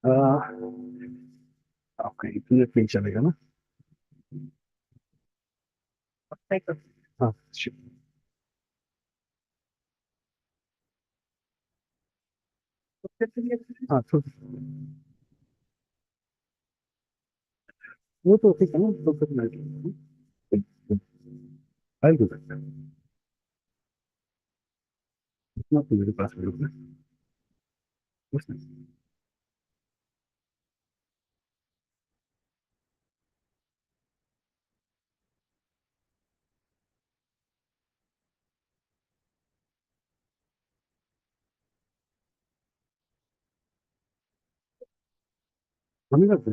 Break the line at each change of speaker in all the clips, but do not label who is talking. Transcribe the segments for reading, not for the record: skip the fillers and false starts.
आ, आपका इंटरनेट नहीं चलेगा ना? हाँ हाँ तो वो तो ठीक है ना, तो फिर मैं फाइल को सकता है इतना तो मेरे पास है कुछ नहीं। हम नहीं करते।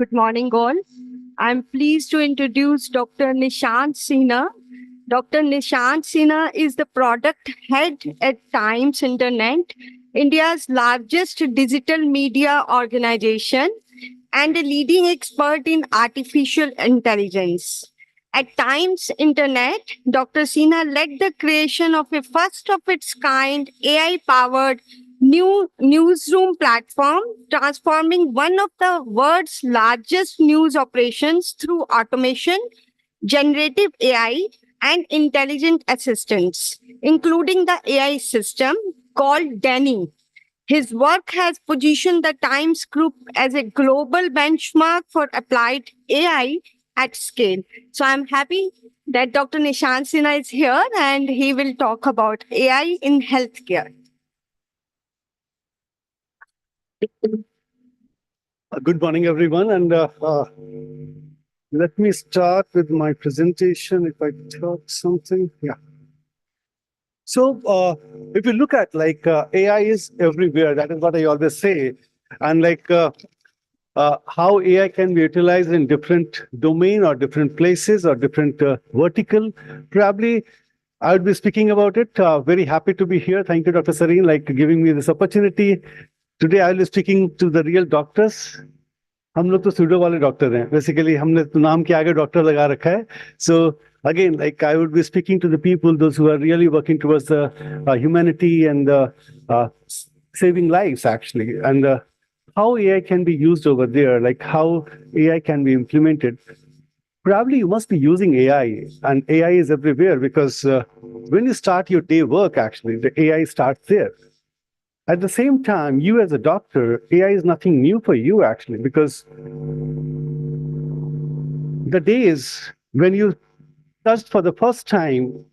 Good morning, all. I'm pleased to introduce Dr. Nishant Sinha. Dr. Nishant Sinha is the product head at Times Internet, India's largest digital media organization, and a leading expert in artificial intelligence. At Times Internet, Dr. Sinha led the creation of a first of its kind AI powered new newsroom platform, transforming one of the world's largest news operations through automation, generative AI, and intelligent assistants, including the AI system called Danny. His work has positioned the Times Group as a global benchmark for applied AI at scale. So I'm happy that Dr. Nishant Sinha is here and he will talk about AI in healthcare.
Good morning, everyone. And let me start with my presentation. If I talk something, yeah. So if you look at AI is everywhere. That is what I always say. And how AI can be utilized in different domain or different places or different vertical. Probably I would be speaking about it. Very happy to be here. Thank you, Dr. Sareen, giving me this opportunity. Today I will be speaking to the real doctors. हम लोग तो pseudo वाले doctor हैं basically हमने तो नाम के आगे डॉक्टर लगा रखा है सो again I would be speaking to the people those who are really working towards the humanity and saving lives actually and how AI can be used over there, like how AI can be implemented. Probably you must be using AI, and AI is everywhere because when you start your day work, actually the AI starts there. At the same time, you as a doctor, AI is nothing new for you actually, because the days when you touched for the first time,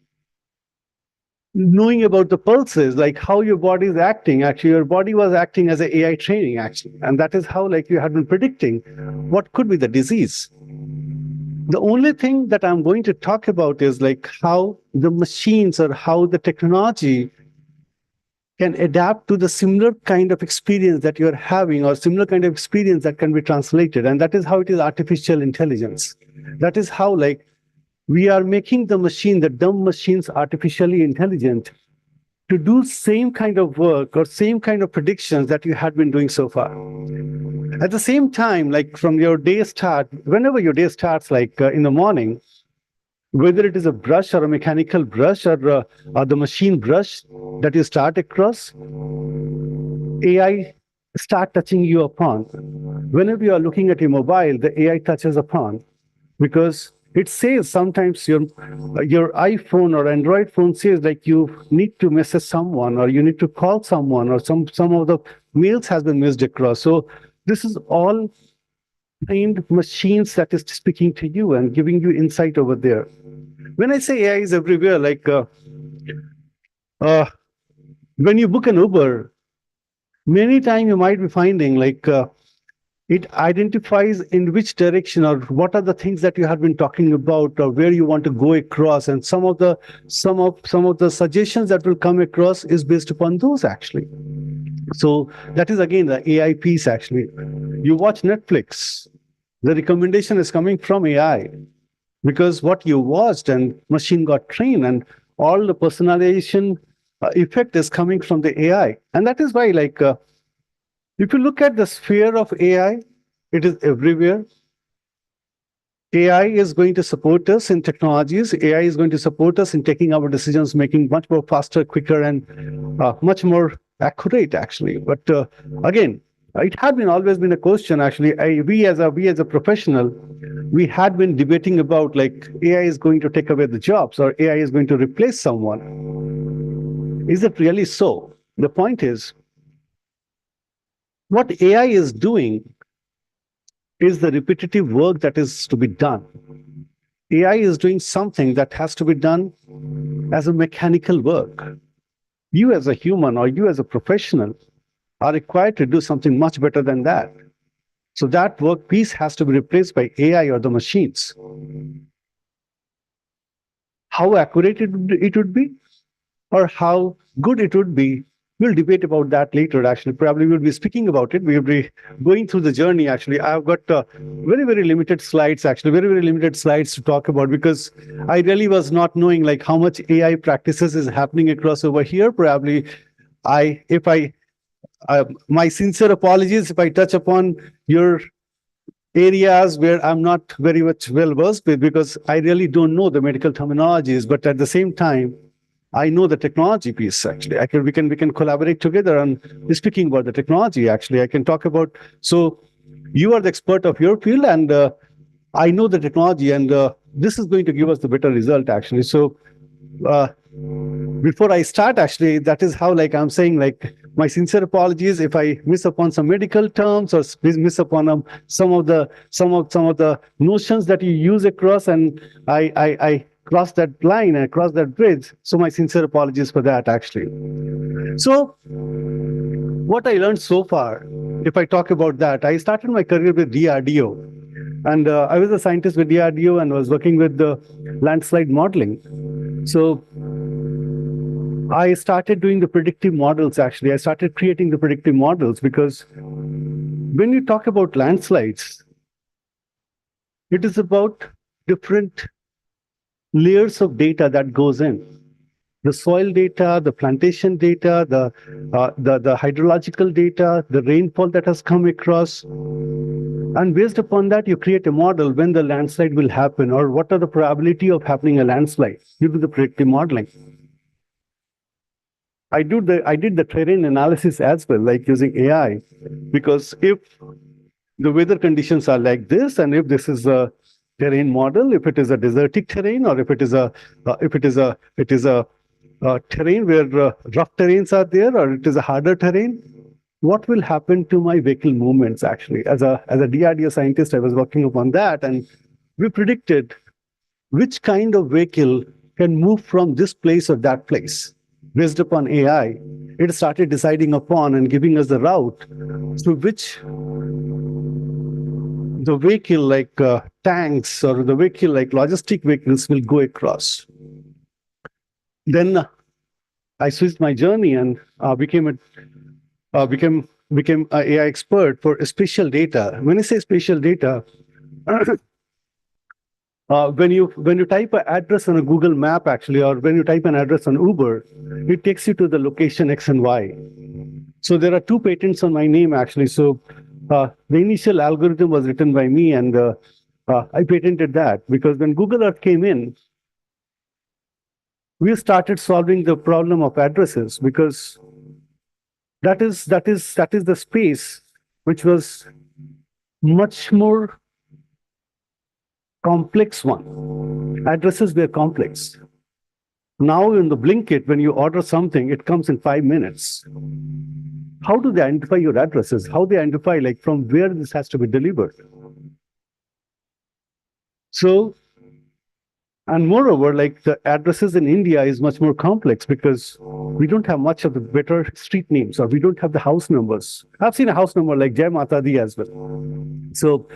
knowing about the pulses, like how your body is acting, actually your body was acting as an AI training actually. And that is how you had been predicting what could be the disease. The only thing that I'm going to talk about is how the machines or how the technology can adapt to the similar kind of experience that you're having or similar kind of experience that can be translated. And that is how it is artificial intelligence. That is how we are making the machine, the dumb machines, artificially intelligent to do same kind of work or same kind of predictions that you had been doing so far. At the same time, from your day start, whenever your day starts, in the morning, whether it is a brush or a mechanical brush or the machine brush that you start across, AI start touching you upon. Whenever you are looking at your mobile, the AI touches upon because it says sometimes your iPhone or Android phone says you need to message someone or you need to call someone or some of the mails has been missed across. So this is all trained machines that is speaking to you and giving you insight over there. When I say AI is everywhere, when you book an Uber, many times you might be finding it identifies in which direction or what are the things that you have been talking about or where you want to go across, and some of the suggestions that will come across is based upon those actually. So that is again the AI piece actually. You watch Netflix, the recommendation is coming from AI because what you watched and machine got trained and all the personalization effect is coming from the AI. And that is why if you look at the sphere of AI, it is everywhere. AI is going to support us in technologies. AI is going to support us in taking our decisions, making much more faster, quicker, and much more accurate, actually. But again, it had been always been a question, actually. We as a professional, we had been debating about AI is going to take away the jobs or AI is going to replace someone. Is it really so? The point is, what AI is doing is the repetitive work that is to be done. AI is doing something that has to be done as a mechanical work. You as a human or you as a professional are required to do something much better than that. So that work piece has to be replaced by AI or the machines. How accurate it would be or how good it would be We'll debate about that later. Actually, probably we'll be speaking about it. We'll be going through the journey. Actually, I've got very, very limited slides. Actually, very, very limited slides to talk about, because I really was not knowing like how much AI practices is happening across over here. Probably, my sincere apologies if I touch upon your areas where I'm not very much well versed with, because I really don't know the medical terminologies. But at the same time, I know the technology piece. Actually, we can collaborate together on speaking about the technology. Actually, I can talk about. So you are the expert of your field, and I know the technology, and this is going to give us the better result. Actually, so uh, before I start, actually, that is how like I'm saying like my sincere apologies if I miss upon some medical terms or miss upon some of the notions that you use across, and I cross that line and cross that bridge. So my sincere apologies for that, actually. So what I learned so far, if I talk about that, I started my career with DRDO. And I was a scientist with DRDO and was working with the landslide modeling. So I started doing the predictive models, actually. I started creating the predictive models because when you talk about landslides, it is about different layers of data that goes in. The soil data, the plantation data, the hydrological data, the rainfall that has come across. And based upon that, you create a model when the landslide will happen, or what are the probability of happening a landslide. You do the predictive modeling. I did the terrain analysis as well, like using AI, because if the weather conditions are like this, and if this is a terrain model, if it is a desertic terrain, or if it is a terrain where rough terrains are there, or it is a harder terrain, what will happen to my vehicle movements? Actually, as a DRDO scientist, I was working upon that, and we predicted which kind of vehicle can move from this place or that place. Based upon AI, it started deciding upon and giving us the route through which the vehicle like tanks or the vehicle like logistic vehicles will go across. Then I switched my journey and became an AI expert for spatial data. When I say spatial data, when you type an address on a Google map, actually, or when you type an address on Uber, it takes you to the location X and Y. So there are 2 patents on my name, actually. So the initial algorithm was written by me, and I patented that, because when Google Earth came in, we started solving the problem of addresses, because that is the space which was much more complex one. Addresses were complex. Now in the Blinkit, when you order something, it comes in 5 minutes. How do they identify your addresses? How they identify like from where this has to be delivered? So, and moreover, like the addresses in India is much more complex, because we don't have much of the better street names, or we don't have the house numbers. I've seen a house number like Jai Mata Di as well. So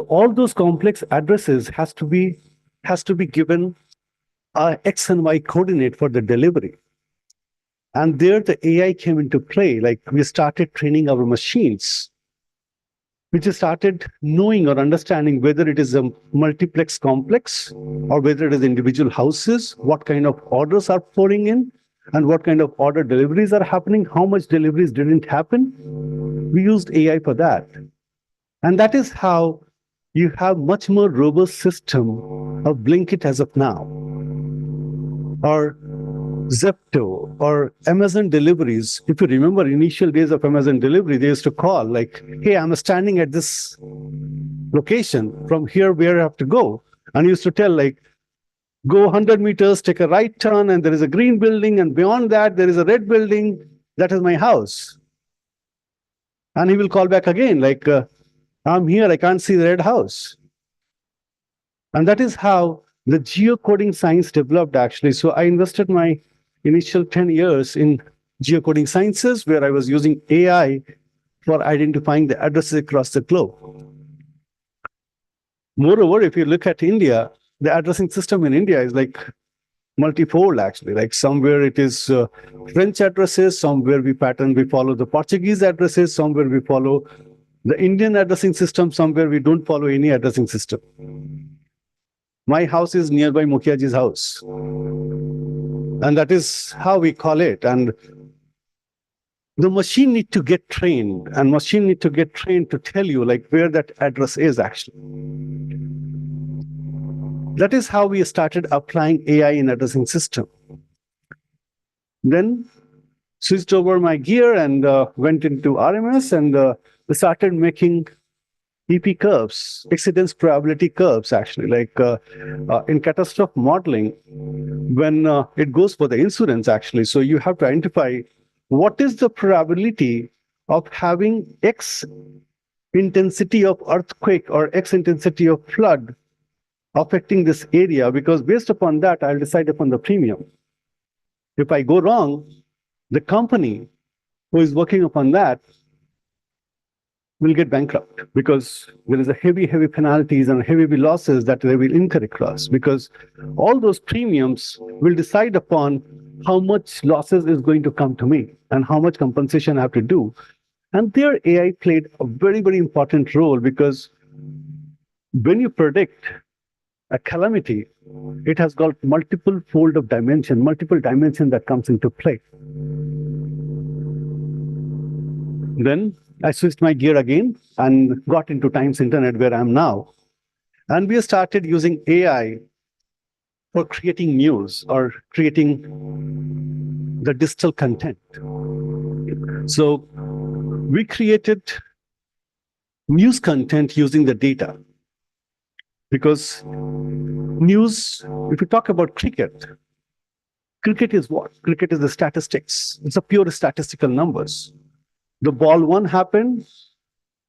all those complex addresses has to be given a X and Y coordinate for the delivery. And there the AI came into play. Like we started training our machines, which started knowing or understanding whether it is a multiplex complex or whether it is individual houses, what kind of orders are pouring in, and what kind of order deliveries are happening, how much deliveries didn't happen. We used AI for that. And that is how you have much more robust system of Blinkit as of now, or Zepto, or Amazon deliveries. If you remember initial days of Amazon delivery, they used to call like, hey, I'm standing at this location. From here, where I have to go? And used to tell like, go 100 meters, take a right turn, and there is a green building, and beyond that, there is a red building. That is my house. And he will call back again like, I'm here, I can't see the red house. And that is how the geocoding science developed, actually. So I invested my initial 10 years in geocoding sciences, where I was using AI for identifying the addresses across the globe. Moreover, if you look at India, the addressing system in India is like multifold actually. Like somewhere it is French addresses, somewhere we follow the Portuguese addresses, somewhere we follow the Indian addressing system, somewhere we don't follow any addressing system. My house is nearby Mukhiaji's house. And that is how we call it. And the machine need to get trained, and machine need to get trained to tell you like where that address is actually. That is how we started applying AI in addressing system. Then switched over my gear and went into RMS, and we started making EP curves, exceedance probability curves actually, like in catastrophe modeling, when it goes for the insurance actually. So you have to identify what is the probability of having X intensity of earthquake or X intensity of flood affecting this area, because based upon that, I'll decide upon the premium. If I go wrong, the company who is working upon that will get bankrupt, because there is a heavy penalties and heavy losses that they will incur across, because all those premiums will decide upon how much losses is going to come to me and how much compensation I have to do. And there AI played a very important role, because when you predict a calamity, it has got multiple fold of dimension, multiple dimension that comes into play. Then I switched my gear again and got into Times Internet, where I'm now. And we started using AI for creating news or creating the digital content. So we created news content using the data. Because news, if you talk about cricket is what? Cricket is the statistics. It's a pure statistical numbers. The ball one happened,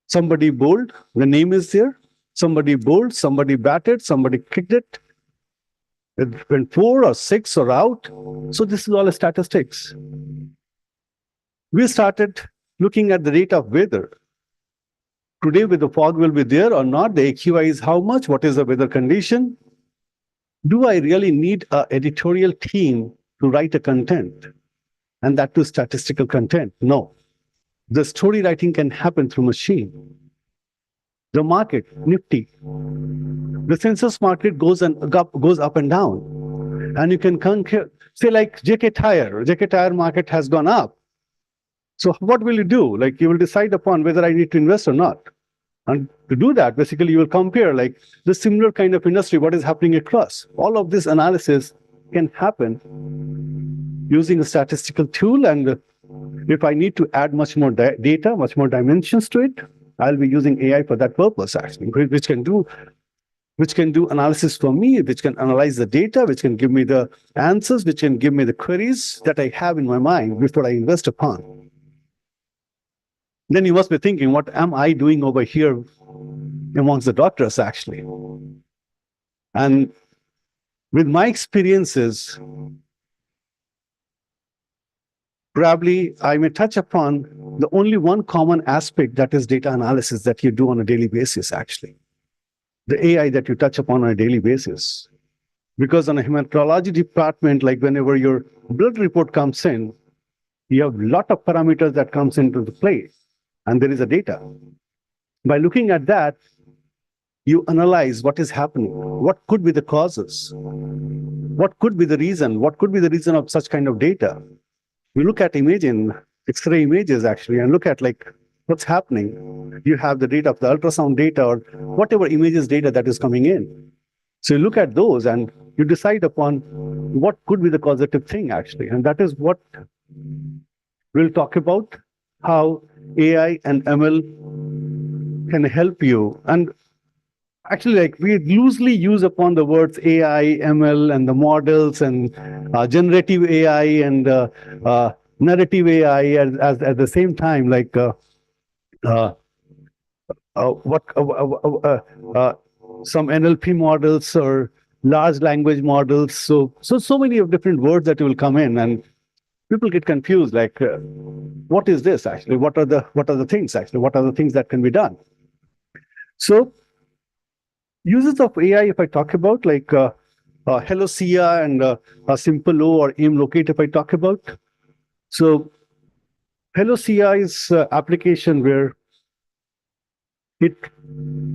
somebody bowled, the name is there, somebody bowled, somebody batted, somebody kicked it. It went 4 or 6 or out. So this is all a statistics. We started looking at the rate of weather. Today, whether the fog will be there or not, the AQI is how much, what is the weather condition? Do I really need an editorial team to write a content? And that too statistical content? No. The story writing can happen through machine. The market, Nifty, the census market goes up and down. And you can say like JK Tyre market has gone up. So what will you do? Like you will decide upon whether I need to invest or not. And to do that, basically you will compare like the similar kind of industry, what is happening across. All of this analysis can happen using a statistical tool. And if I need to add much more data, much more dimensions to it, I'll be using AI for that purpose actually, which can do analysis for me, which can analyze the data, which can give me the answers, which can give me the queries that I have in my mind before I invest upon. Then you must be thinking, what am I doing over here amongst the doctors actually? And with my experiences, probably I may touch upon the only one common aspect, that is data analysis that you do on a daily basis actually. The AI that you touch upon on a daily basis. Because on a hematology department, like whenever your blood report comes in, you have a lot of parameters that comes into the play, and there is a data. By looking at that, you analyze what is happening, what could be the causes, what could be the reason, what could be the reason of such kind of data. You look at imaging, X-ray images actually, and look at like what's happening. You have the data of the ultrasound data or whatever images data that is coming in. So you look at those and you decide upon what could be the causative thing actually. And that is what we'll talk about, how AI and ML can help you. And actually, like we loosely use upon the words AI, ML, and the models, and generative AI and narrative AI at the same time, like some NLP models or large language models. So many of different words that will come in, and people get confused. Like, what is this actually? What are the things actually? What are the things that can be done? So, uses of AI, if I talk about, like Hello SIA and a simple O or aim locate if I talk about. So Hello SIA is application where it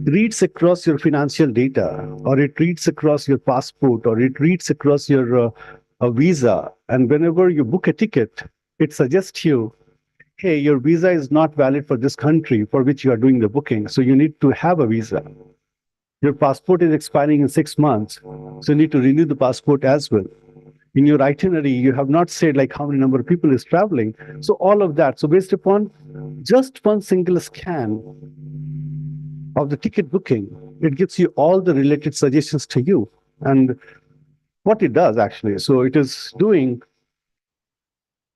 reads across your financial data, or it reads across your passport, or it reads across your visa. And whenever you book a ticket, it suggests you, hey, your visa is not valid for this country for which you are doing the booking. So you need to have a visa. Your passport is expiring in 6 months. So you need to renew the passport as well. In your itinerary, you have not said like how many number of people is traveling. So all of that. So based upon just one single scan of the ticket booking, it gives you all the related suggestions to you. And what it does actually, so it is scanning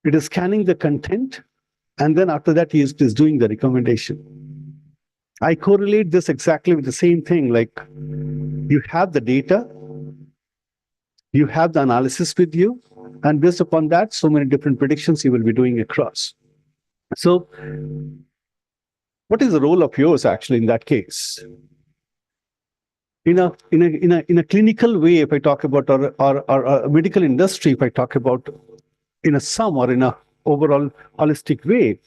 the content, and then after that, it is doing the recommendation. I correlate this exactly with the same thing. Like you have the data, you have the analysis with you, and based upon that, so many different predictions you will be doing across. So what is the role of yours actually in that case? In a clinical way, if I talk about, or a medical industry, if I talk about in a sum or in a overall holistic way,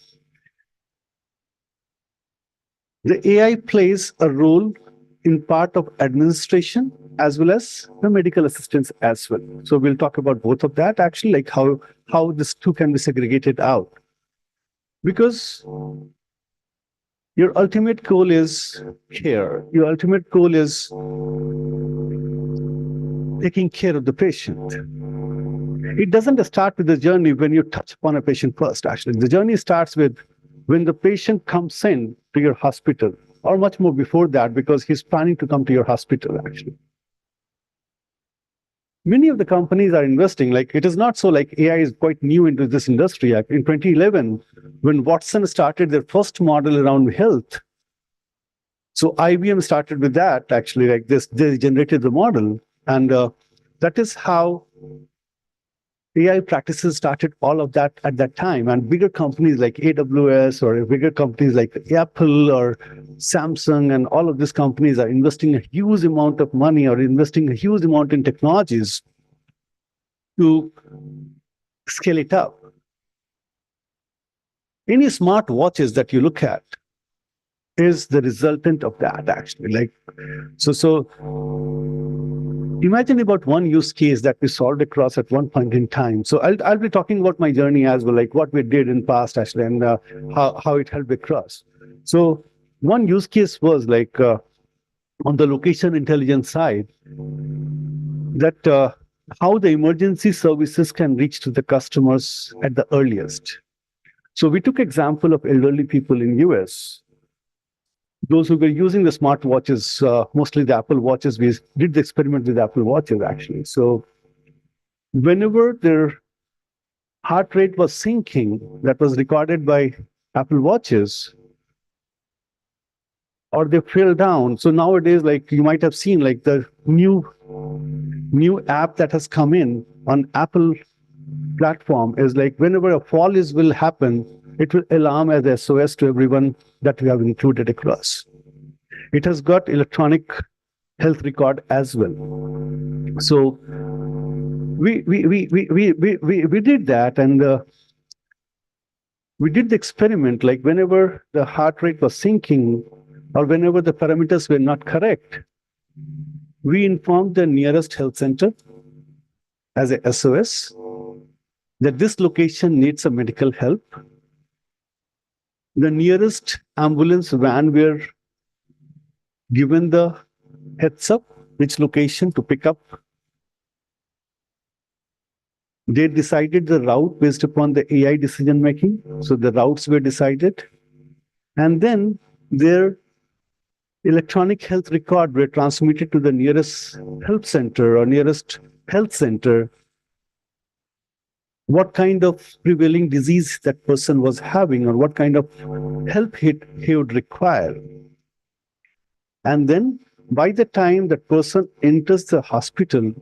the AI plays a role in part of administration as well as the medical assistance as well. So we'll talk about both of that actually, like how this two can be segregated out. Because your ultimate goal is care. Your ultimate goal is taking care of the patient. It doesn't start with the journey when you touch upon a patient first, actually. The journey starts with when the patient comes in to your hospital, or much more before that, because he's planning to come to your hospital, actually. Many of the companies are investing, like it is not so like AI is quite new into this industry. In 2011, when Watson started their first model around health, so IBM started with that, actually, like this, they generated the model. And that is how AI practices started all of that at that time. And bigger companies like AWS or bigger companies like Apple or Samsung and all of these companies are investing a huge amount of money or investing a huge amount in technologies to scale it up. Any smart watches that you look at is the resultant of that, actually. Like, so imagine about one use case that we solved across at one point in time. So I'll be talking about my journey as well, like what we did in past actually, and how it helped across. So one use case was like on the location intelligence side, that how the emergency services can reach to the customers at the earliest. So we took example of elderly people in US. Those who were using the smart watches, mostly the Apple watches, we did the experiment with Apple watches actually. So whenever their heart rate was sinking, that was recorded by Apple watches, or they fell down. So nowadays, like you might have seen, like the new app that has come in on Apple platform is like whenever a fall will happen, it will alarm as SOS to everyone that we have included across. It has got electronic health record as well. So we did that, and we did the experiment. Like whenever the heart rate was sinking, or whenever the parameters were not correct, we informed the nearest health center as a SOS that this location needs a medical help. The nearest ambulance van were given the heads up which location to pick up. They decided the route based upon the AI decision making. So the routes were decided. And then their electronic health record were transmitted to the nearest health center or nearest health center, what kind of prevailing disease that person was having or what kind of help he would require. And then by the time that person enters the hospital,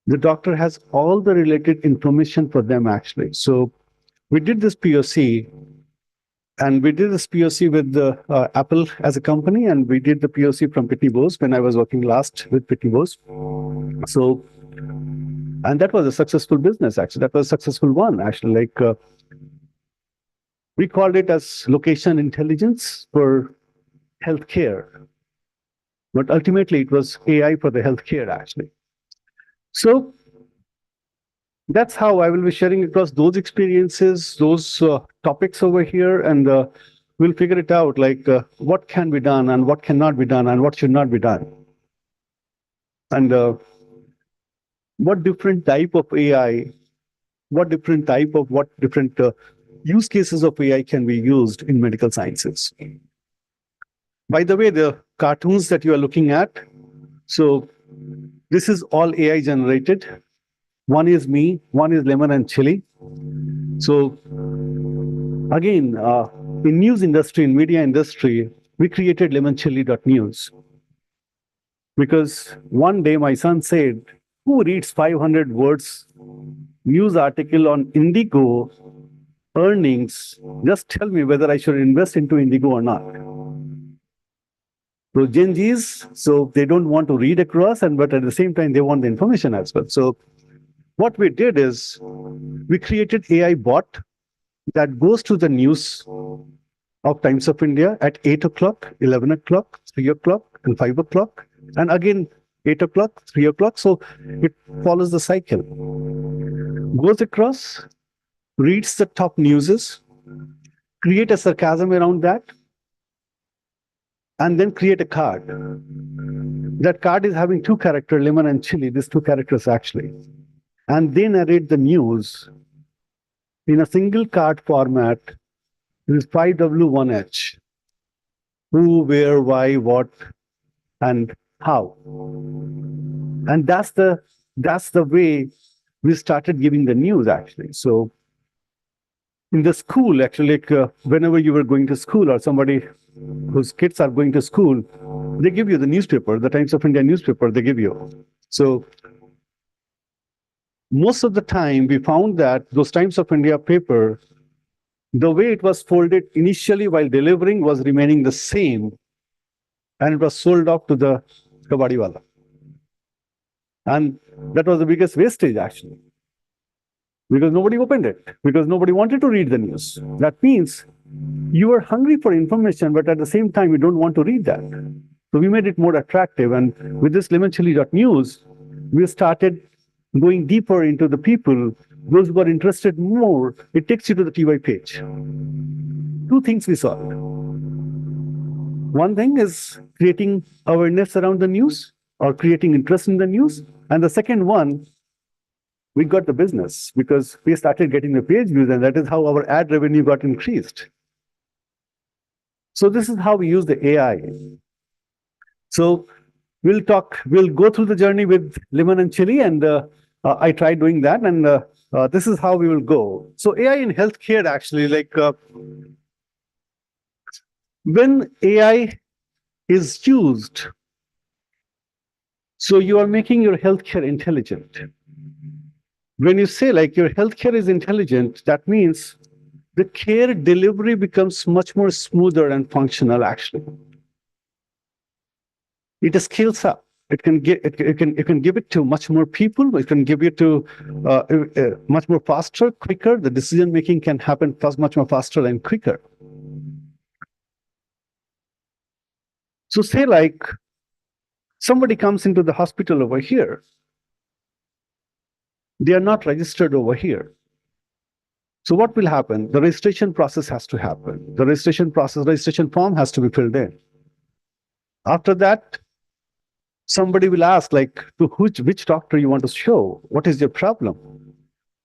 the doctor has all the related information for them actually. So we did this POC, And we did this POC with Apple as a company, and we did the POC from Pitney Bowes when I was working last with Pitney Bowes. So, and that was a successful business, actually. That was a successful one, actually. Like, we called it as location intelligence for healthcare. But ultimately, it was AI for the healthcare, actually. So, that's how I will be sharing across those experiences, those topics over here, and we'll figure it out, like what can be done and what cannot be done and what should not be done. And what different type of AI, what different use cases of AI can be used in medical sciences. By the way, the cartoons that you are looking at, so this is all AI generated. One is me, one is lemon and chili. So again, in news industry, in media industry, we created lemonchili.news. Because one day my son said, who reads 500 words news article on Indigo earnings? Just tell me whether I should invest into Indigo or not. So Gen Zs, so they don't want to read across, but at the same time, they want the information as well. So what we did is we created AI bot that goes to the news of Times of India at 8 o'clock, 11 o'clock, 3 o'clock, and 5 o'clock. And again, 8 o'clock, 3 o'clock. So it follows the cycle. Goes across, reads the top newses, create a sarcasm around that, and then create a card. That card is having two characters, lemon and chili, these two characters actually. And they narrate the news in a single card format. It is 5W1H. Who, where, why, what, and how. And that's the way we started giving the news, actually. So in the school, actually, like whenever you were going to school or somebody whose kids are going to school, they give you the newspaper, the Times of India newspaper, they give you. So most of the time, we found that those Times of India paper, the way it was folded initially while delivering was remaining the same, and it was sold off to the kabadiwala. And that was the biggest wastage, actually, because nobody opened it, because nobody wanted to read the news. That means you are hungry for information, but at the same time, you don't want to read that. So we made it more attractive. And with this lemonchili.news, we started going deeper into the people, those who are interested more. It takes you to the TY page. Two things we saw. One thing is creating awareness around the news or creating interest in the news. And the second one, we got the business because we started getting the page views, and that is how our ad revenue got increased. So this is how we use the AI. So we'll go through the journey with lemon and chili, and I tried doing that, and this is how we will go. So AI in healthcare, actually, like when AI is used, so you are making your healthcare intelligent. When you say like your healthcare is intelligent, that means the care delivery becomes much more smoother and functional, actually. It scales up. It can give it to much more people. It can give it to much more faster, quicker. The decision making can happen much more faster and quicker. So say like somebody comes into the hospital over here. They are not registered over here. So what will happen? The registration process has to happen. The registration form has to be filled in. After that, somebody will ask, like, to which doctor you want to show? What is your problem?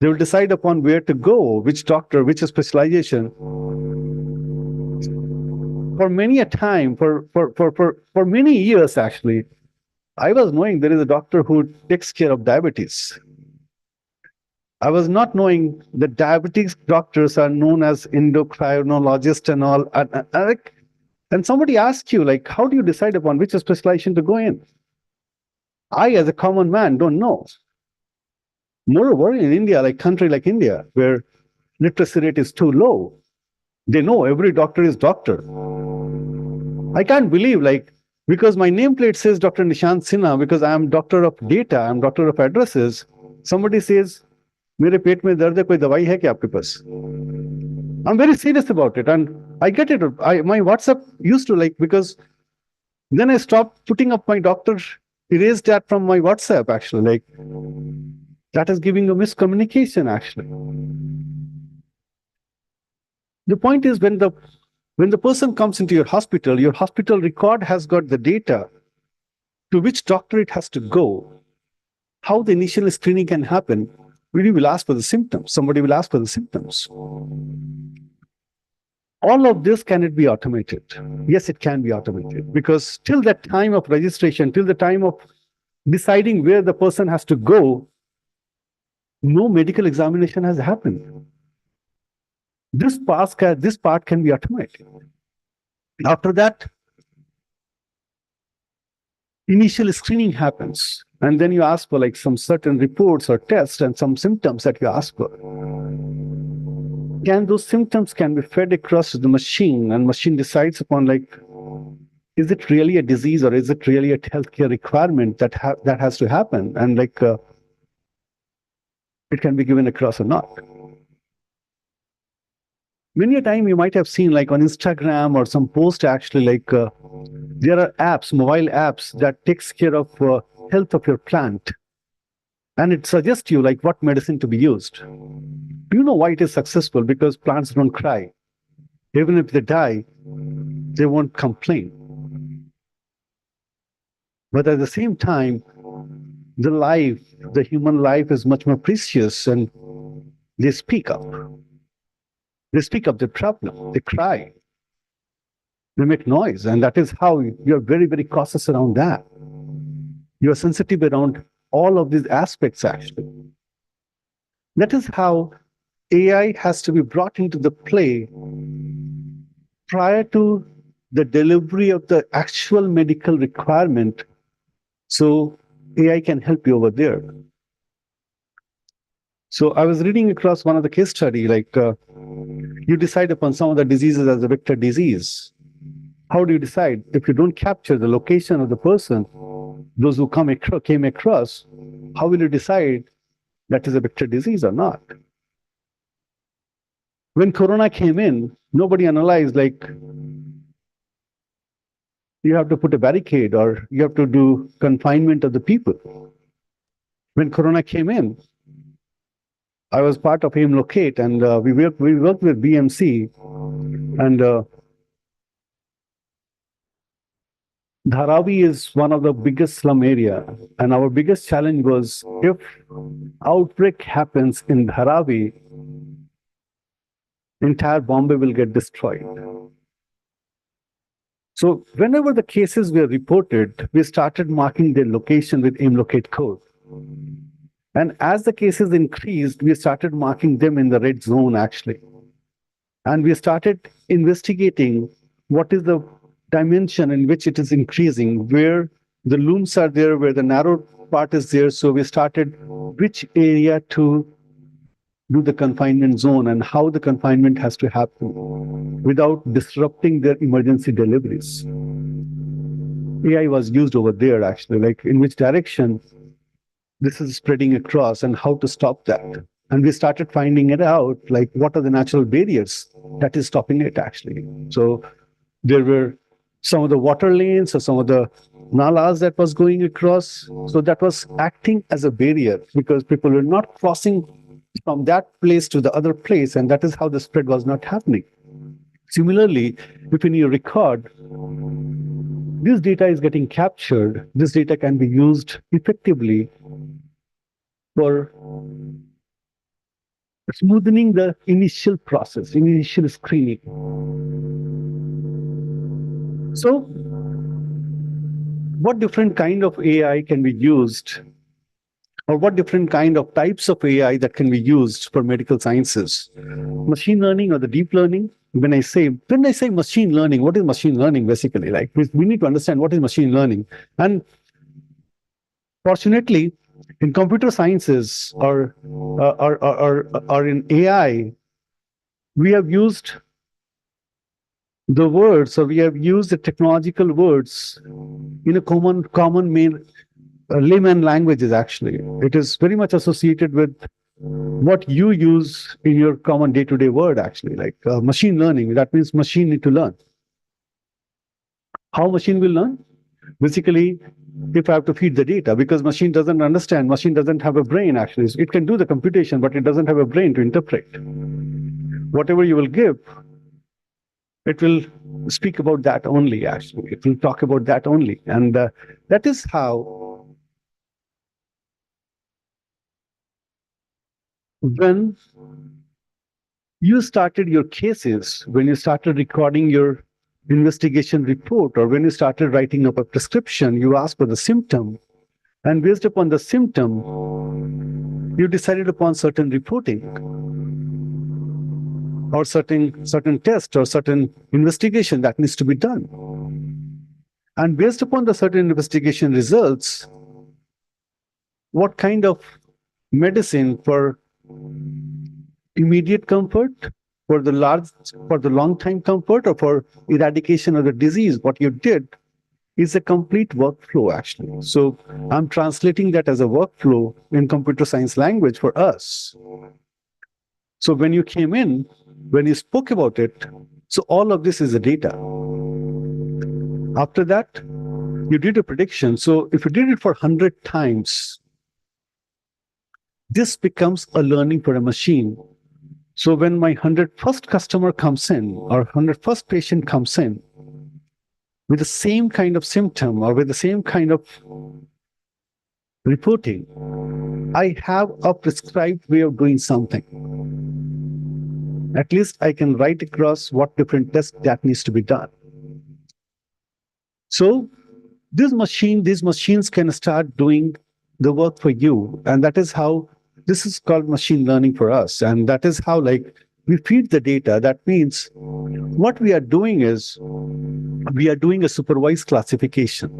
They will decide upon where to go, which doctor, which specialization. For many a time, for many years, actually, I was knowing there is a doctor who takes care of diabetes. I was not knowing that diabetes doctors are known as endocrinologists and all. And somebody asks you, like, how do you decide upon which specialization to go in? I, as a common man, don't know. Moreover, in India, like country like India, where literacy rate is too low, They know every doctor is doctor. I can't believe, like, because my nameplate says Dr. Nishant Sinha, because I am doctor of data, I'm doctor of addresses. Somebody says, मेरे पेट में दर्द है, कोई दवाई है क्या आपके पास? I'm very serious about it, and I get it. My WhatsApp used to, like, because then I stopped putting up my doctor, erased that from my WhatsApp, actually. Like, that is giving a miscommunication, actually. The point is, when the person comes into your hospital record has got the data to which doctor it has to go, how the initial screening can happen. We will ask for the symptoms. Somebody will ask for the symptoms. All of this, can it be automated? Yes, it can be automated, because till the time of registration, till the time of deciding where the person has to go, no medical examination has happened. This part can be automated. After that, initial screening happens, and then you ask for, like, some certain reports or tests and some symptoms that you ask for. Can those symptoms can be fed across to the machine, and machine decides upon, like, is it really a disease or is it really a healthcare requirement that has to happen, and, like, it can be given across or not. Many a time you might have seen, like, on Instagram or some post, actually, like, there are apps, mobile apps, that takes care of health of your plant, and it suggests you, like, what medicine to be used. Do you know why it is successful? Because plants don't cry. Even if they die, they won't complain. But at the same time, the human life is much more precious, and they speak up. They speak up their problem. They cry. They make noise. And that is how you're very, very cautious around that. You're sensitive around all of these aspects, actually. That is how AI has to be brought into the play prior to the delivery of the actual medical requirement, so AI can help you over there. So I was reading across one of the case study, like, you decide upon some of the diseases as a vector disease. How do you decide? If you don't capture the location of the person, those who came across, how will you decide that is a vector disease or not? When Corona came in, nobody analyzed, like, you have to put a barricade or you have to do confinement of the people. When Corona came in, I was part of AIM Locate, and we worked with BMC, and Dharavi is one of the biggest slum area, and our biggest challenge was, if outbreak happens in Dharavi, entire Bombay will get destroyed. So whenever the cases were reported, we started marking their location with AIM Locate code. And as the cases increased, we started marking them in the red zone, actually. And we started investigating what is the dimension in which it is increasing, where the looms are there, where the narrow part is there. So we started which area to do the confinement zone and how the confinement has to happen without disrupting their emergency deliveries. AI was used over there, actually, like, in which direction this is spreading across and how to stop that. And we started finding it out, like, what are the natural barriers that is stopping it, actually. So there were some of the water lanes or some of the nalas that was going across. So that was acting as a barrier, because people were not crossing from that place to the other place, and that is how the spread was not happening. Similarly, if in your record, this data is getting captured, this data can be used effectively for smoothing the initial process, initial screening. So, what different kind of AI can be used, or what different kind of types of AI that can be used for medical sciences? Machine learning or the deep learning? When I say machine learning, what is machine learning basically? Like, we need to understand what is machine learning. And fortunately, in computer sciences or in AI, we have used the words, or we have used the technological words in a common main layman languages. Actually, it is very much associated with what you use in your common day-to-day word. Actually, like machine learning. That means machine need to learn. How machine will learn? Basically, if I have to feed the data, because machine doesn't understand, machine doesn't have a brain. Actually, it can do the computation, but it doesn't have a brain to interpret. Whatever you will give, it will speak about that only. Actually, it will talk about that only, and that is how when you started your cases, when you started recording your investigation report, or when you started writing up a prescription, you asked for the symptom, and based upon the symptom, you decided upon certain reporting, or certain test, or certain investigation that needs to be done. And based upon the certain investigation results, what kind of medicine for immediate comfort, for the long time comfort, or for eradication of the disease, what you did is a complete workflow. Actually, so I'm translating that as a workflow in computer science language for us. So when you came in, when you spoke about it, so all of this is the data. After that, you did a prediction. So if you did it for 100 times, this becomes a learning for a machine. So when my 101st customer comes in, or 101st patient comes in with the same kind of symptom, or with the same kind of reporting, I have a prescribed way of doing something. At least I can write across what different tests that needs to be done. So these machines can start doing the work for you. And that is how this is called machine learning for us. And that is how, like, we feed the data. That means what we are doing is we are doing a supervised classification.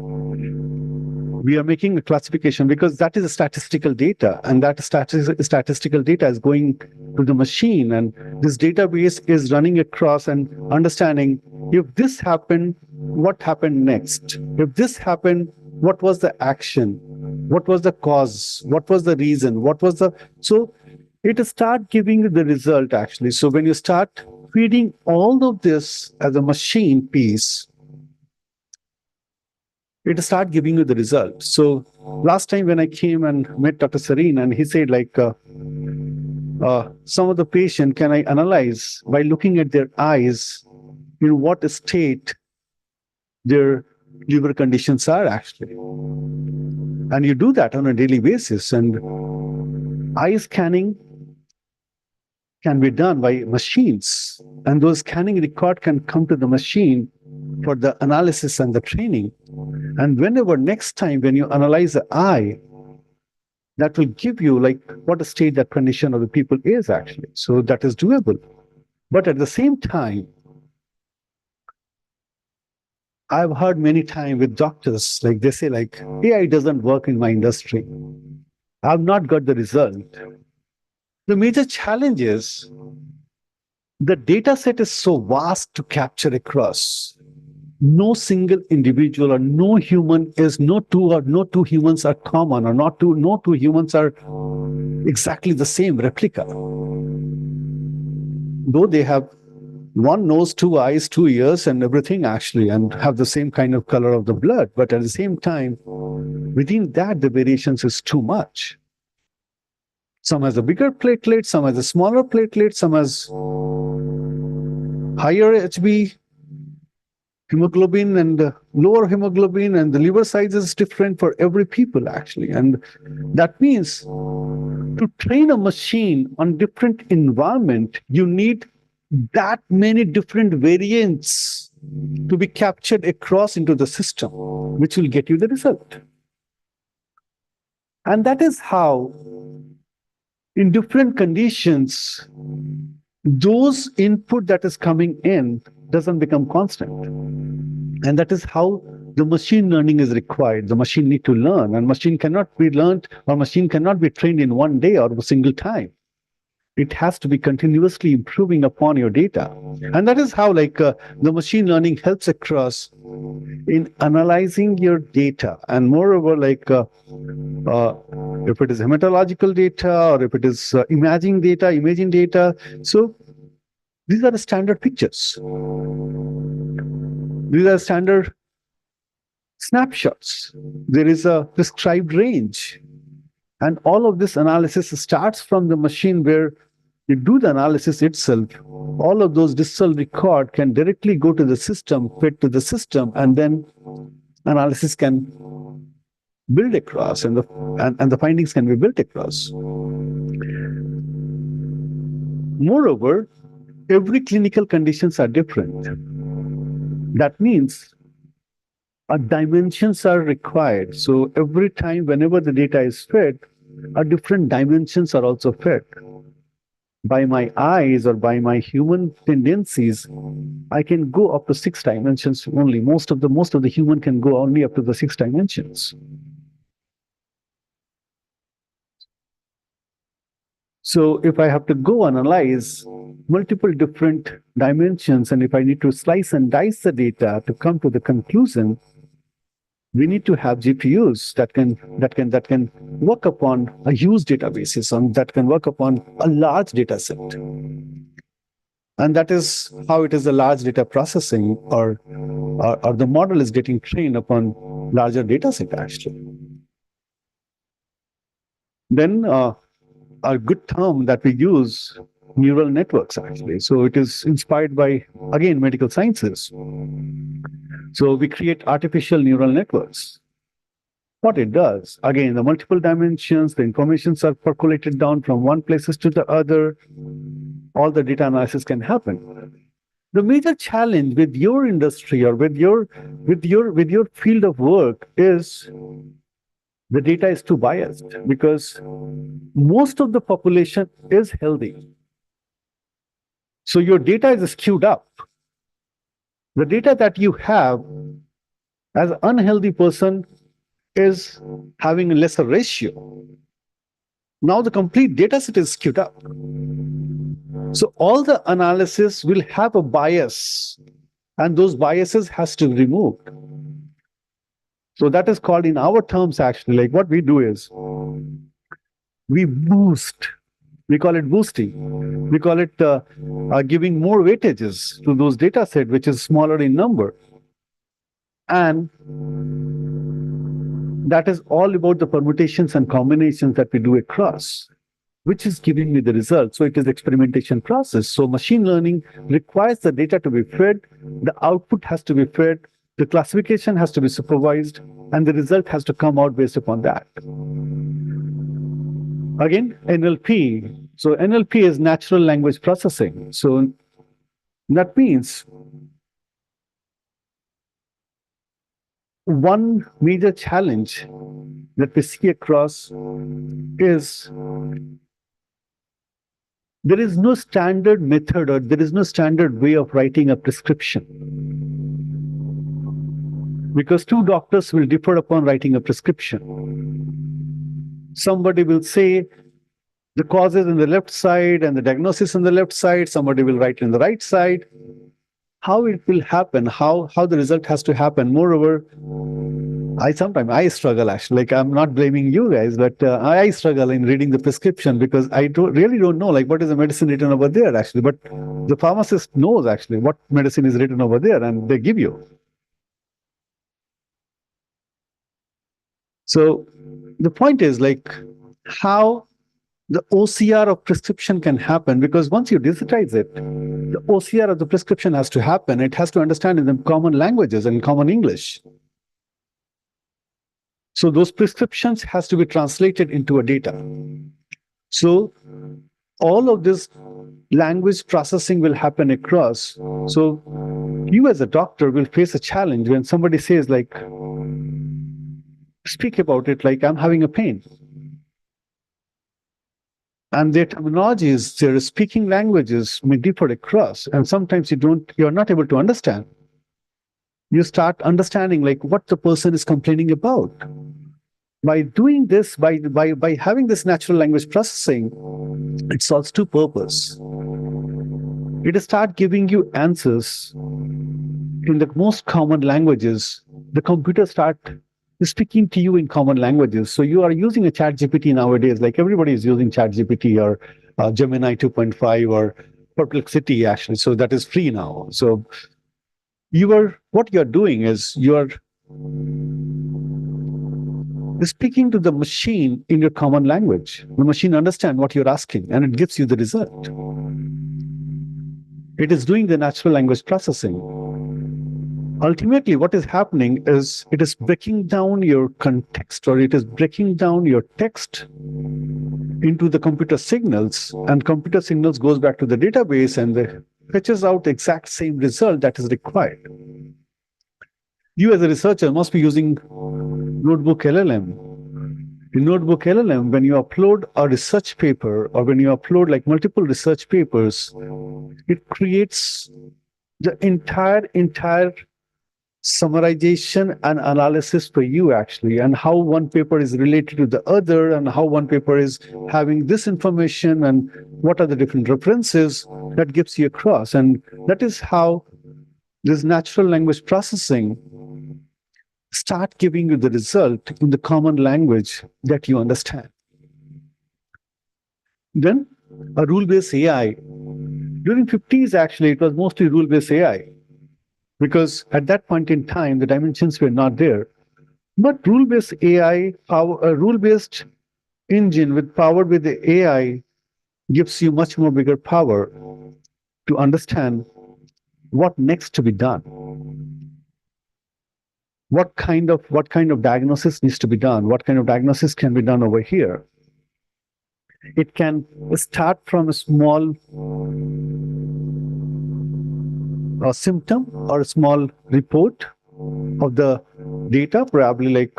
We are making a classification because that is a statistical data, and that statistical data is going to the machine, and this database is running across and understanding, if this happened, what happened next? If this happened, what was the action? What was the cause? What was the reason? So it start giving you the result, actually. So when you start feeding all of this as a machine piece, it start giving you the result. So last time when I came and met Dr. Sareen, and he said, like, some of the patient, can I analyze by looking at their eyes in what state their liver conditions are, actually. And you do that on a daily basis. And eye scanning can be done by machines. And those scanning record can come to the machine for the analysis and the training. And whenever next time when you analyze the eye, that will give you, like, what a state that condition of the people is, actually. So that is doable. But at the same time, I've heard many times with doctors, like, they say, like, AI doesn't work in my industry. I've not got the result. The major challenge is the data set is so vast to capture across. No single individual, or no two humans are common, or no two humans are exactly the same replica. Though they have one nose, two eyes, two ears, and everything, actually, and have the same kind of color of the blood, but at the same time, within that, the variations is too much. Some has a bigger platelet, some has a smaller platelet, some has higher HB hemoglobin and lower hemoglobin, and the liver size is different for every people, actually. And that means to train a machine on different environment, you need that many different variants to be captured across into the system, which will get you the result. And that is how, in different conditions, those input that is coming in doesn't become constant. And that is how the machine learning is required. The machine need to learn, and machine cannot be learned, or machine cannot be trained in one day or a single time. It has to be continuously improving upon your data. And that is how the machine learning helps across in analyzing your data. And moreover, if it is hematological data or if it is imaging data. So these are the standard pictures. These are standard snapshots. There is a prescribed range. And all of this analysis starts from the machine where you do the analysis itself. All of those digital record can directly go to the system, fed to the system, and then analysis can build across, and the findings can be built across. Moreover, every clinical conditions are different. That means dimensions are required. So every time, whenever the data is fed, different dimensions are also fed. By my eyes or by my human tendencies, I can go up to 6 dimensions only. Most of the human can go only up to the 6 dimensions. So if I have to go analyze multiple different dimensions, and if I need to slice and dice the data to come to the conclusion, we need to have GPUs that can work upon a huge databases and that can work upon a large data set. And that is how it is the large data processing or the model is getting trained upon larger data set actually. Then a good term that we use, neural networks actually. So it is inspired by, again, medical sciences. So we create artificial neural networks. What it does, again, the multiple dimensions, the informations are percolated down from one places to the other. All the data analysis can happen. The major challenge with your industry or with your field of work is the data is too biased because most of the population is healthy. So your data is skewed up. The data that you have as an unhealthy person is having a lesser ratio. Now the complete data set is skewed up. So all the analysis will have a bias, and those biases has to be removed. So that is called, in our terms, actually, like what we do is we boost. We call it boosting. We call it giving more weightages to those data set, which is smaller in number. And that is all about the permutations and combinations that we do across, which is giving me the result. So it is experimentation process. So machine learning requires the data to be fed, the output has to be fed, the classification has to be supervised, and the result has to come out based upon that. Again, NLP. So NLP is natural language processing. So that means one major challenge that we see across is there is no standard method or there is no standard way of writing a prescription. Because two doctors will differ upon writing a prescription. Somebody will say the causes in the left side and the diagnosis on the left side. Somebody will write in the right side. How it will happen, how the result has to happen. Moreover, sometimes I struggle actually. Like I'm not blaming you guys, but I struggle in reading the prescription because I really don't know like what is the medicine written over there actually. But the pharmacist knows actually what medicine is written over there and they give you. So the point is like how the OCR of prescription can happen, because once you digitize it, the OCR of the prescription has to happen. It has to understand in the common languages and common English. So those prescriptions has to be translated into a data. So all of this language processing will happen across. So you as a doctor will face a challenge when somebody says like, speak about it like I'm having a pain. And their terminologies, their speaking languages may differ across. And sometimes you're not able to understand. You start understanding like what the person is complaining about. By doing this, by having this natural language processing, it solves two purposes. It start giving you answers in the most common languages. The computer start speaking to you in common languages. So you are using a chat GPT nowadays, like everybody is using chat GPT or Gemini 2.5 or Perplexity actually. So that is free now. So what you're doing is you're speaking to the machine in your common language. The machine understands what you're asking and it gives you the result. It is doing the natural language processing. Ultimately, what is happening is it is breaking down your context, or it is breaking down your text into the computer signals, and computer signals goes back to the database and fetches out the exact same result that is required. You as a researcher must be using Notebook LLM. In Notebook LLM, when you upload a research paper or when you upload like multiple research papers, it creates the entire summarization and analysis for you actually, and how one paper is related to the other, and how one paper is having this information, and what are the different references that gives you across. And that is how this natural language processing start giving you the result in the common language that you understand. Then a rule-based AI. During 50s, actually, it was mostly rule-based AI, because at that point in time, the dimensions were not there. But rule-based AI, a rule-based engine powered with the AI gives you much more bigger power to understand what next to be done. What kind of diagnosis needs to be done? What kind of diagnosis can be done over here? It can start from a small symptom or a small report of the data, probably like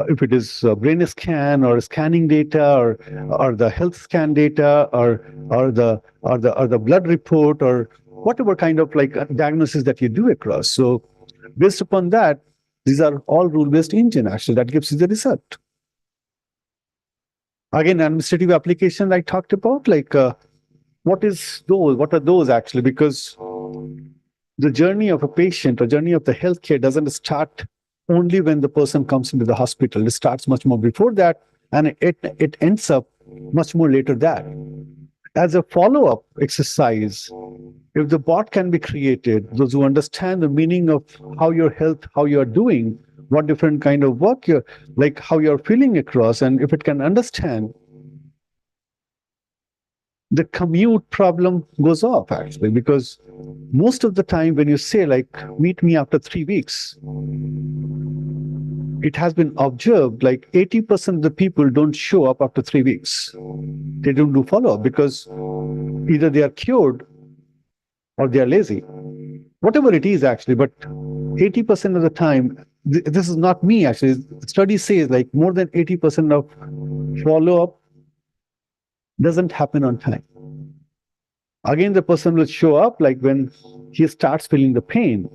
if it is a brain scan or scanning data or the health scan data or the blood report or whatever kind of like diagnosis that you do across. So based upon that, these are all rule-based engine actually that gives you the result. Again, administrative application I talked about, like what are those actually? Because the journey of a patient or journey of the healthcare doesn't start only when the person comes into the hospital. It starts much more before that, and it ends up much more later that. As a follow-up exercise, if the bot can be created, those who understand the meaning of how you're doing, what different kind of work how you're feeling across, and if it can understand, the commute problem goes off actually, because most of the time when you say like, meet me after 3 weeks, it has been observed like 80% of the people don't show up after 3 weeks. They don't do follow-up because either they are cured or they are lazy. Whatever it is actually, but 80% of the time, this is not me actually, the study says like more than 80% of follow-up doesn't happen on time. Again, the person will show up like when he starts feeling the pain,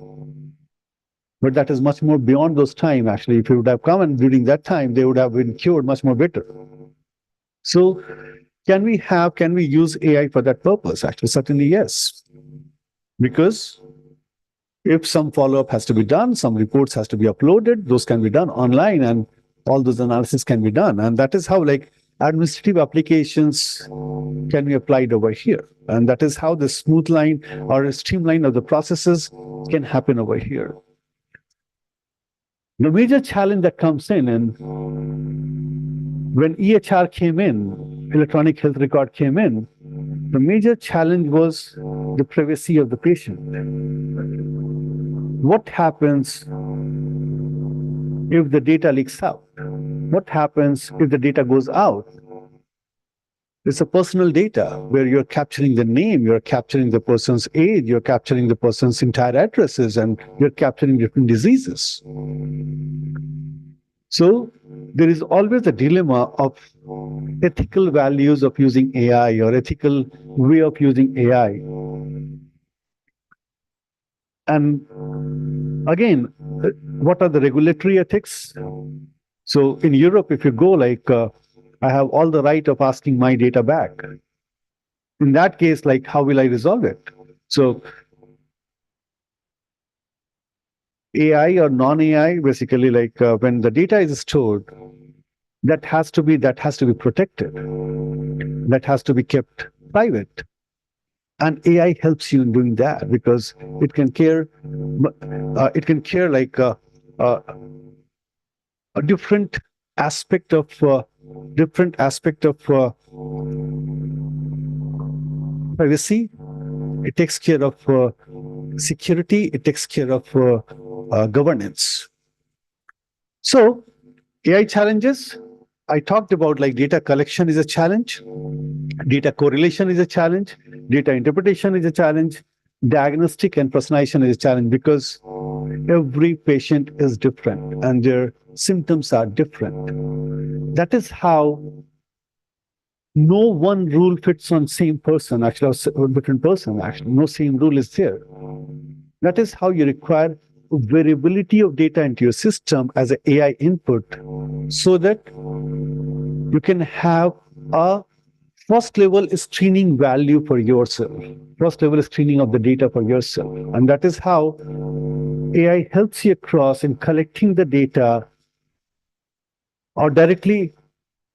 but that is much more beyond those time actually. If he would have come and during that time, they would have been cured much more better. So can we use AI for that purpose? Actually, certainly yes. Because if some follow-up has to be done, some reports has to be uploaded, those can be done online and all those analysis can be done. And that is how like administrative applications can be applied over here. And that is how the smooth line or a streamline of the processes can happen over here. The major challenge that comes in, and when EHR came in, electronic health record came in, the major challenge was the privacy of the patient. What happens if the data leaks out? What happens if the data goes out? It's a personal data where you're capturing the name, you're capturing the person's age, you're capturing the person's entire addresses, and you're capturing different diseases. So there is always a dilemma of ethical values of using AI or ethical way of using AI. And again, what are the regulatory ethics? So in Europe, if you go like, I have all the right of asking my data back. In that case, like, how will I resolve it? So AI or non-AI, basically, like when the data is stored, that has to be protected. That has to be kept private. And AI helps you in doing that because it can care like a different aspect of privacy. It takes care of security. It takes care of governance. So AI challenges, I talked about, like data collection is a challenge, data correlation is a challenge, data interpretation is a challenge, diagnostic and personalization is a challenge because every patient is different and their symptoms are different. That is how no one rule fits on same person, actually, or different person, actually. No same rule is there. That is how you require variability of data into your system as an AI input so that you can have a first level screening value for yourself, first level screening of the data for yourself. And that is how AI helps you across in collecting the data or directly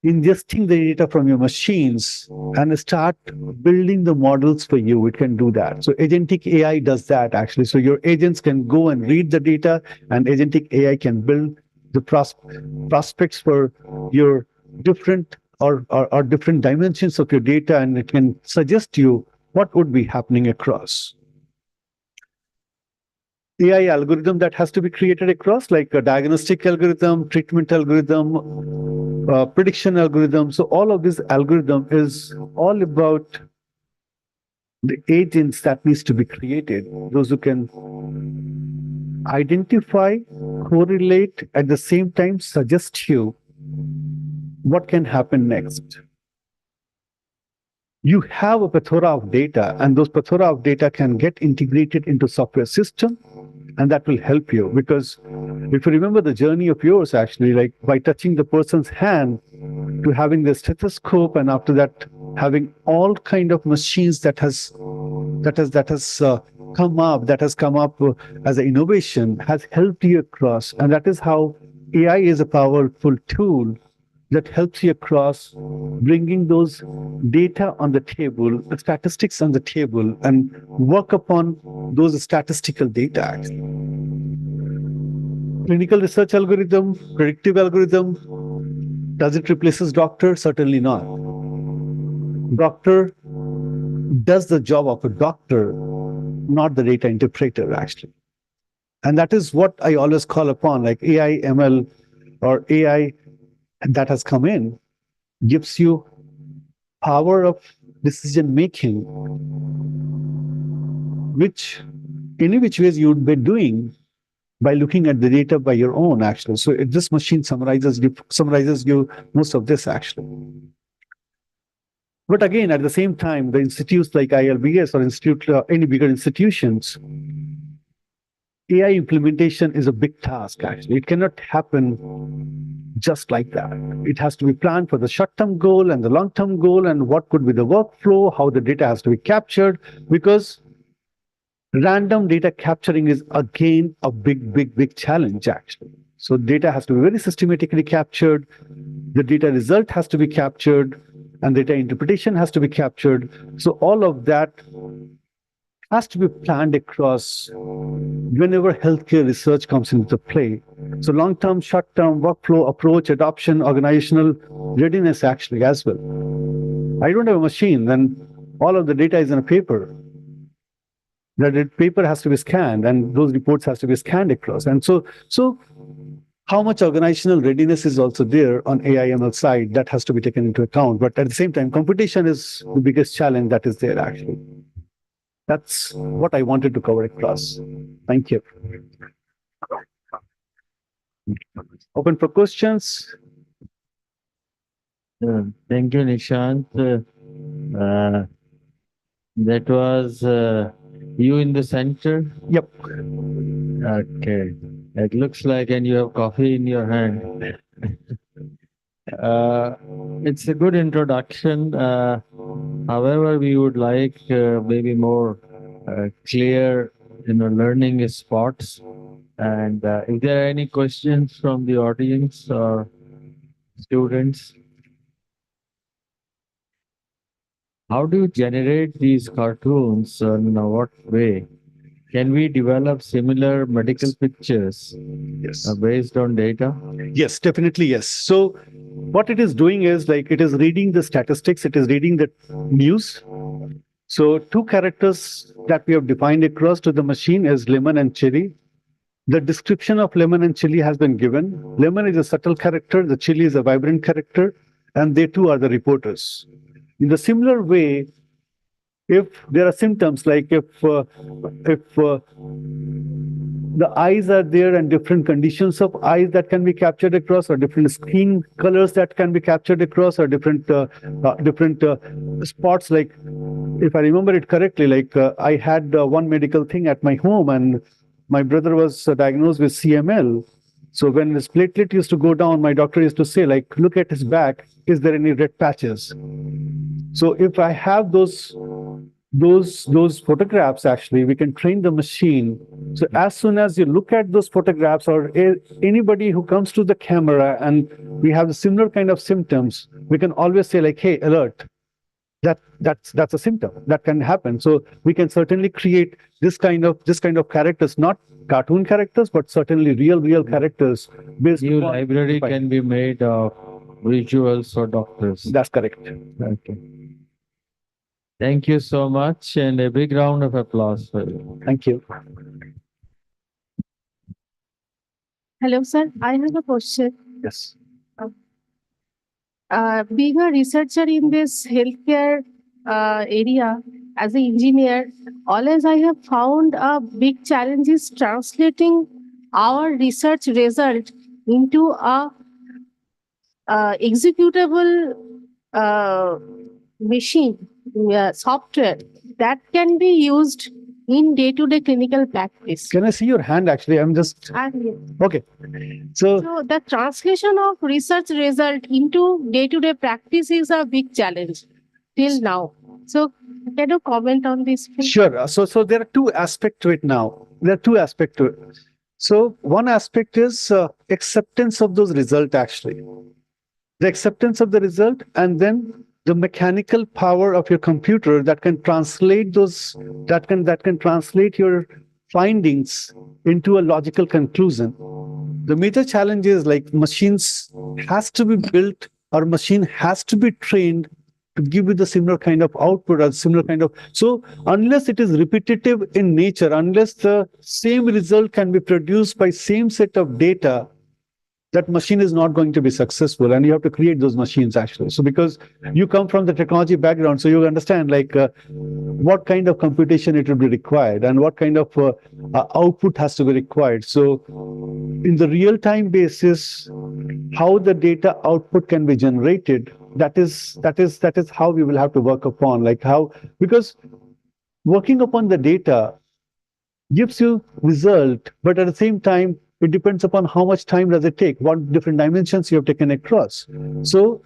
ingesting the data from your machines and start building the models for you. It can do that. So agentic AI does that actually. So your agents can go and read the data, and agentic AI can build the prospects for your different or different dimensions of your data, and it can suggest you what would be happening across. AI algorithm that has to be created across, like a diagnostic algorithm, treatment algorithm, prediction algorithm. So all of this algorithm is all about the agents that needs to be created, those who can identify, correlate, at the same time suggest you what can happen next. You have a plethora of data, and those plethora of data can get integrated into software system, and that will help you. Because if you remember the journey of yours, actually, like by touching the person's hand to having the stethoscope, and after that having all kind of machines that has come up as an innovation, has helped you across. And that is how AI is a powerful tool that helps you across bringing those data on the table, the statistics on the table, and work upon those statistical data. Clinical research algorithm, predictive algorithm, does it replaces doctor? Certainly not. Doctor does the job of a doctor, not the data interpreter, actually. And that is what I always call upon, like AI, ML, or AI that has come in, gives you power of decision making, which any which ways you would be doing by looking at the data by your own, actually. So this machine summarizes you most of this, actually. But again, at the same time, the institutes like ILBS or any bigger institutions, AI implementation is a big task, actually. It cannot happen just like that. It has to be planned for the short-term goal and the long-term goal, and what could be the workflow, how the data has to be captured, because random data capturing is again a big challenge, actually. So data has to be very systematically captured, the data result has to be captured, and data interpretation has to be captured. So all of that has to be planned across whenever healthcare research comes into play. So long-term, short-term, workflow, approach, adoption, organizational readiness, actually, as well. I don't have a machine, then all of the data is in a paper. That paper has to be scanned, and those reports has to be scanned across. And so how much organizational readiness is also there on AI/ML side, that has to be taken into account. But at the same time, competition is the biggest challenge that is there, actually. That's what I wanted to cover across. Thank you. Open for questions.
Thank you, Nishant. That was you in the center?
Yep.
Okay. It looks like, and you have coffee in your hand. It's a good introduction. However, we would like maybe more clear, learning spots. And if there are any questions from the audience or students, how do you generate these cartoons? In what way? Can we develop similar medical pictures
Yes.
based on data?
Yes, definitely yes. So what it is doing is like it is reading the statistics, it is reading the news. So two characters that we have defined across to the machine is lemon and chili. The description of lemon and chili has been given. Lemon is a subtle character, the chili is a vibrant character, and they too are the reporters. In the similar way, if there are symptoms like if the eyes are there and different conditions of eyes that can be captured across, or different skin colors that can be captured across, or different spots. Like if I remember it correctly, like I had one medical thing at my home, and my brother was diagnosed with CML. So when his platelet used to go down, my doctor used to say, like, look at his back. Is there any red patches? So if I have those photographs, actually, we can train the machine. So as soon as you look at those photographs, or anybody who comes to the camera and we have the similar kind of symptoms, we can always say like, hey, alert. That's a symptom that can happen. So we can certainly create this kind of characters, not cartoon characters, but certainly real characters based
New
upon-
library can be made of visuals for doctors.
That's correct.
Okay. Thank you so much, and a big round of applause for you.
Thank you.
Hello, sir. I have a question.
Yes.
Being a researcher in this healthcare area as an engineer, always I have found a big challenge is translating our research result into a executable machine software that can be used in day-to-day clinical practice.
Can I see your hand? Actually, I'm just okay. So
So the translation of research result into day-to-day practice is a big challenge till now. So can you comment on this, please?
sure. So there are two aspects to it now. There are two aspects to it. So one aspect is acceptance of those results, actually. The acceptance of the result, and then the mechanical power of your computer that can translate those, that can translate your findings into a logical conclusion. The major challenge is like machines has to be built, or machine has to be trained to give you the similar kind of output or similar kind of. So unless it is repetitive in nature, unless the same result can be produced by same set of data, that machine is not going to be successful, and you have to create those machines, actually. So because you come from the technology background, so you understand like what kind of computation it will be required, and what kind of output has to be required. So in the real-time basis, how the data output can be generated, that is how we will have to work upon, like how, because working upon the data gives you result, but at the same time, it depends upon how much time does it take, what different dimensions you have taken across. So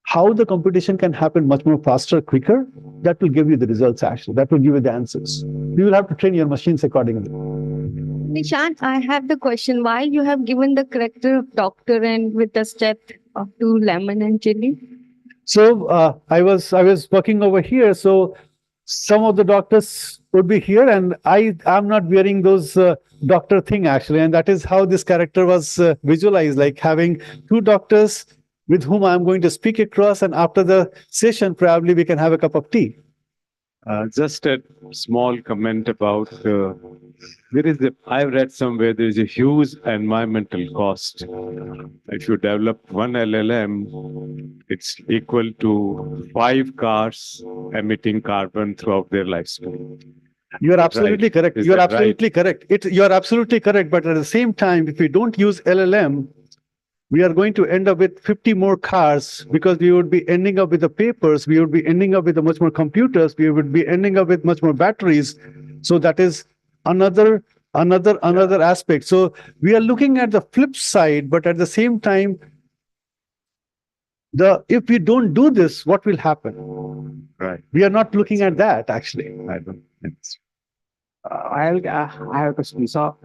how the computation can happen much more faster, quicker, that will give you the results, actually. That will give you the answers. You will have to train your machines accordingly.
Nishant, I have the question. Why you have given the character of doctor and with the step of two lemon and chili?
So I was working over here. So some of the doctors would be here, and I'm not wearing those doctor thing, actually, and that is how this character was visualized, like having two doctors with whom I'm going to speak across, and after the session, probably we can have a cup of tea.
Just a small comment about I've read somewhere there is a huge environmental cost. If you develop one LLM, it's equal to 5 cars emitting carbon throughout their lifespan.
You are absolutely correct.
Is
You are
that right?
absolutely correct. You are absolutely correct. But at the same time, if we don't use LLM, we are going to end up with 50 more cars, because we would be ending up with the papers, we would be ending up with much more computers, we would be ending up with much more batteries. So that is another aspect. So we are looking at the flip side, but at the same time, if we don't do this, what will happen?
Right.
We are not looking at that actually.
I don't think so.
I have a question. So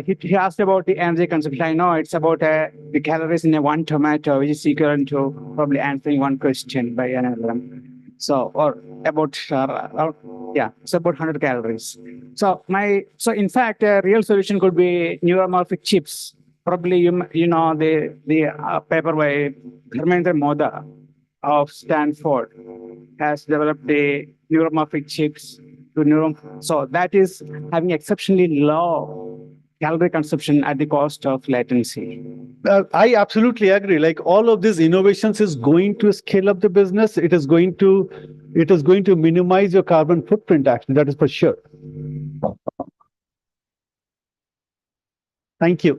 he asked about the energy consumption. I know it's about the calories in a one tomato, which is equivalent to probably answering one question by an LLM. So, or about, yeah, it's about 100 calories. So in fact, a real solution could be neuromorphic chips. Probably you know the paper by Dharmendra Moda of Stanford has developed the neuromorphic chips to neuron. So that is having exceptionally low calorie consumption at the cost of latency.
I absolutely agree. Like all of these innovations is going to scale up the business. It is going to minimize your carbon footprint. Actually, that is for sure. Thank you.